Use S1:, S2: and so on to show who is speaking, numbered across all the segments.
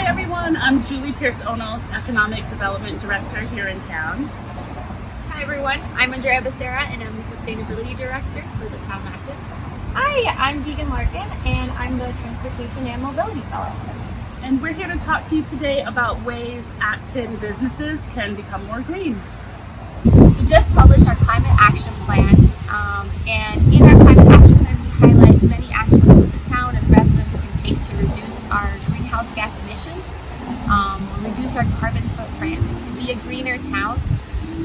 S1: everyone, I'm Julie Pierce-Onos, Economic Development Director here in town.
S2: Hi everyone, I'm Andrea Becerra and I'm the Sustainability Director for the Town of Acton.
S3: Hi, I'm Deegan Larkin and I'm the Transportation and Mobility Fellow.
S1: And we're here to talk to you today about ways Acton businesses can become more green.
S2: We just published our Climate Action Plan, and in our Climate Action Plan we highlight many actions that the town and residents can take to reduce our greenhouse gas emissions, reduce our carbon footprint, to be a greener town.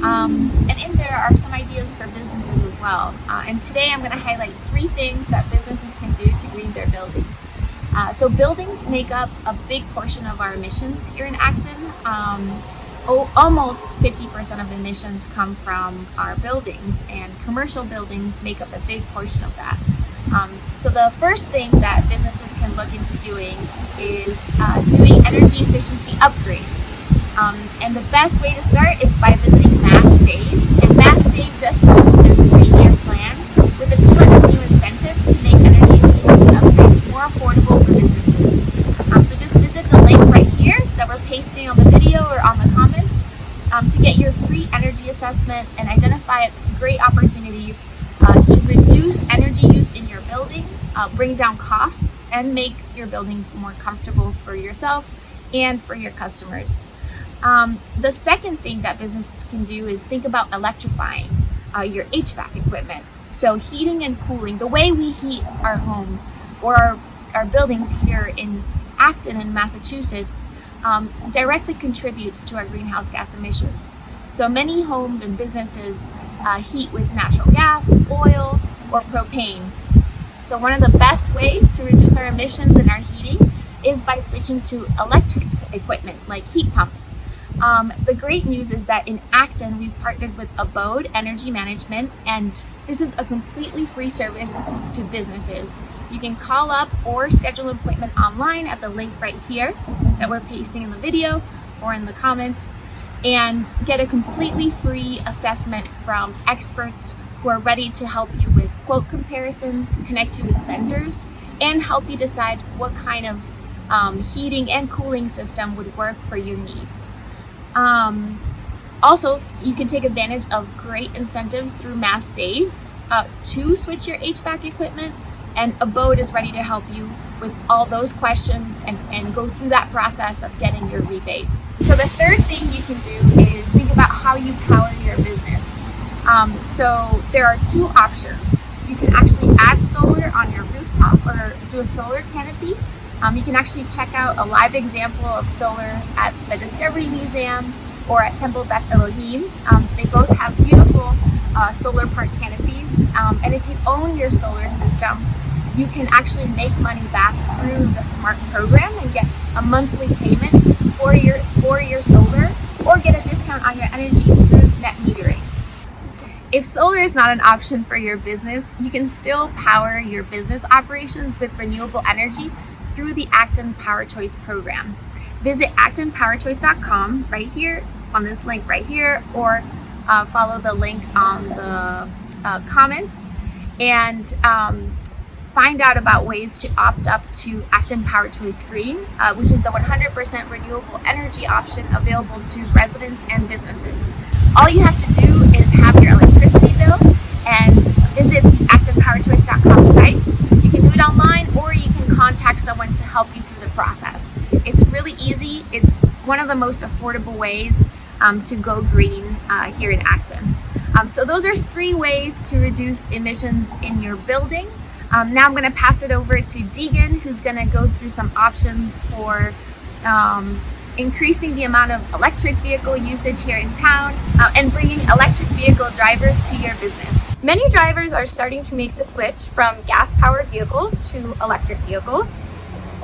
S2: And in there are some ideas for businesses as well. And today I'm going to highlight 3 things that businesses can do to green their buildings. So buildings make up a big portion of our emissions here in Acton. Almost 50% of emissions come from our buildings, and commercial buildings make up a big portion of that. So the first thing that businesses can look into doing is doing energy efficiency upgrades. And the best way to start is by visiting Mass Save. And Mass Save just published their 3-year plan with a ton of new incentives to make energy efficiency upgrades more affordable for businesses. So just visit the link right here that we're pasting on the video or on the comments to get your free energy assessment and identify great opportunities to reduce energy use in your building, bring down costs, and make your buildings more comfortable for yourself and for your customers. The second thing that businesses can do is think about electrifying your HVAC equipment. So heating and cooling, the way we heat our homes or our buildings here in Acton in Massachusetts directly contributes to our greenhouse gas emissions. So many homes and businesses heat with natural gas, oil, or propane. So one of the best ways to reduce our emissions in our heating is by switching to electric equipment like heat pumps. The great news is that in Acton, we've partnered with Abode Energy Management, and this is a completely free service to businesses. You can call up or schedule an appointment online at the link right here that we're pasting in the video or in the comments, and get a completely free assessment from experts who are ready to help you with quote comparisons, connect you with vendors, and help you decide what kind of heating and cooling system would work for your needs. Also, you can take advantage of great incentives through Mass Save to switch your HVAC equipment, and Abode is ready to help you with all those questions and go through that process of getting your rebate. So the third thing you can do is think about how you power your business. So there are 2 options. You can actually add solar on your rooftop or do a solar canopy. You can actually check out a live example of solar at the Discovery Museum or at Temple Beth Elohim. They both have beautiful solar park canopies. And if you own your solar system, you can actually make money back through the SMART program and get a monthly payment for your solar, or get a discount on your energy through net metering. If solar is not an option for your business, you can still power your business operations with renewable energy through the Acton Power Choice program. Visit actonpowerchoice.com right here on this link right here, or follow the link on the comments and find out about ways to opt up to Acton Power Choice Green, which is the 100% renewable energy option available to residents and businesses. All you have to do is have your electricity bill and visit the actonpowerchoice.com site. You can do it online, or you can contact someone to help you through the process. It's really easy. It's one of the most affordable ways to go green here in Acton. So those are 3 ways to reduce emissions in your building. Now I'm going to pass it over to Deegan, who's going to go through some options for increasing the amount of electric vehicle usage here in town and bringing electric vehicle drivers to your business.
S3: Many drivers are starting to make the switch from gas-powered vehicles to electric vehicles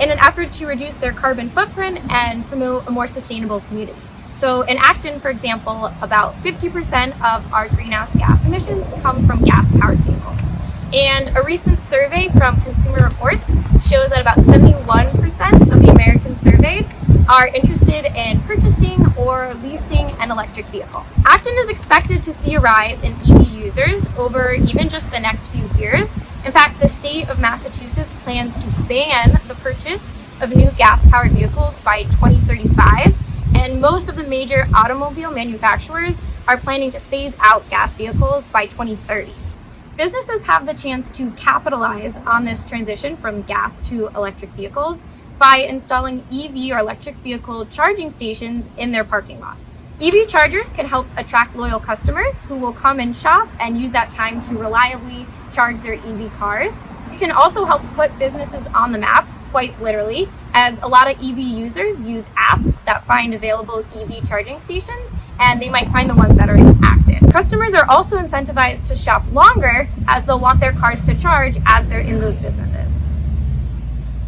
S3: in an effort to reduce their carbon footprint and promote a more sustainable community. So in Acton, for example, about 50% of our greenhouse gas emissions come from gas-powered vehicles. And a recent survey from Consumer Reports shows that about 71% of the Americans surveyed are interested in purchasing or leasing an electric vehicle. Acton is expected to see a rise in EV users over even just the next few years. In fact, the state of Massachusetts plans to ban the purchase of new gas-powered vehicles by 2035, and most of the major automobile manufacturers are planning to phase out gas vehicles by 2030. Businesses have the chance to capitalize on this transition from gas to electric vehicles by installing EV or electric vehicle charging stations in their parking lots. EV chargers can help attract loyal customers who will come and shop and use that time to reliably charge their EV cars. It can also help put businesses on the map, quite literally, as a lot of EV users use apps that find available EV charging stations, and they might find the ones that are in Acton. Customers are also incentivized to shop longer as they'll want their cars to charge as they're in those businesses.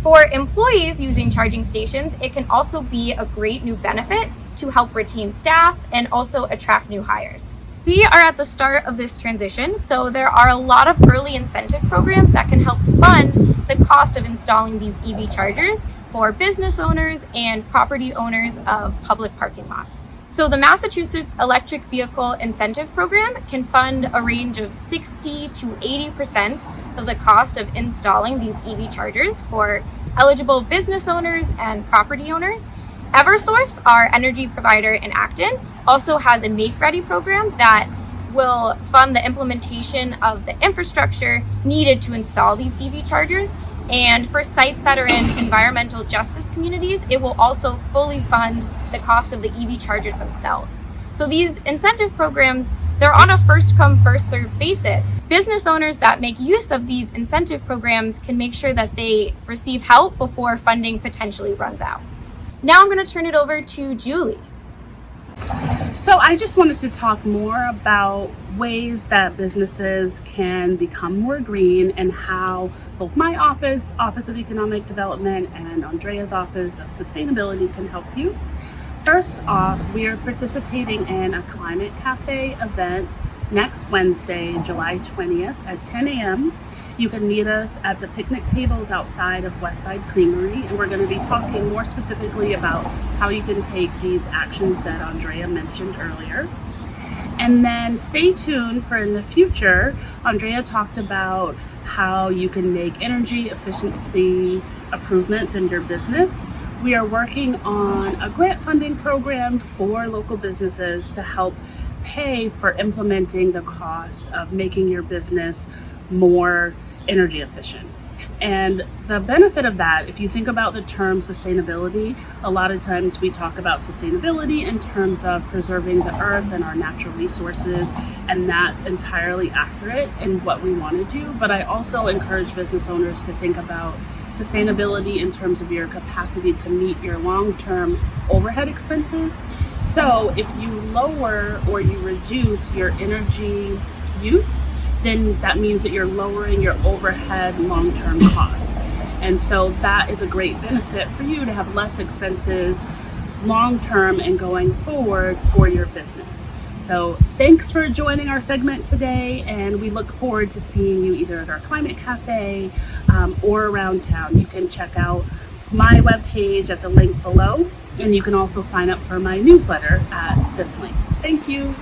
S3: For employees using charging stations, it can also be a great new benefit to help retain staff and also attract new hires. We are at the start of this transition, so there are a lot of early incentive programs that can help fund the cost of installing these EV chargers for business owners and property owners of public parking lots. So the Massachusetts Electric Vehicle Incentive Program can fund a range of 60 to 80% of the cost of installing these EV chargers for eligible business owners and property owners. Eversource, our energy provider in Acton, also has a Make Ready program that will fund the implementation of the infrastructure needed to install these EV chargers. And for sites that are in environmental justice communities, it will also fully fund the cost of the EV chargers themselves. So these incentive programs, they're on a first come, first served basis. Business owners that make use of these incentive programs can make sure that they receive help before funding potentially runs out. Now I'm going to turn it over to Julie.
S1: So I just wanted to talk more about ways that businesses can become more green and how both my office of Economic Development, and Andrea's Office of Sustainability can help you. First off, we are participating in a climate cafe event next Wednesday, July 20th at 10 a.m. You can meet us at the picnic tables outside of Westside Creamery, and we're going to be talking more specifically about how you can take these actions that Andrea mentioned earlier. And then stay tuned for in the future. Andrea talked about how you can make energy efficiency improvements in your business. We are working on a grant funding program for local businesses to help pay for implementing the cost of making your business more energy efficient. And the benefit of that, if you think about the term sustainability, a lot of times we talk about sustainability in terms of preserving the earth and our natural resources, and that's entirely accurate in what we want to do. But I also encourage business owners to think about sustainability in terms of your capacity to meet your long-term overhead expenses. So if you lower or you reduce your energy use, then that means that you're lowering your overhead long-term cost. And so that is a great benefit for you to have less expenses long-term and going forward for your business. So thanks for joining our segment today, and we look forward to seeing you either at our Climate Cafe or around town. You can check out my webpage at the link below, and you can also sign up for my newsletter at this link. Thank you.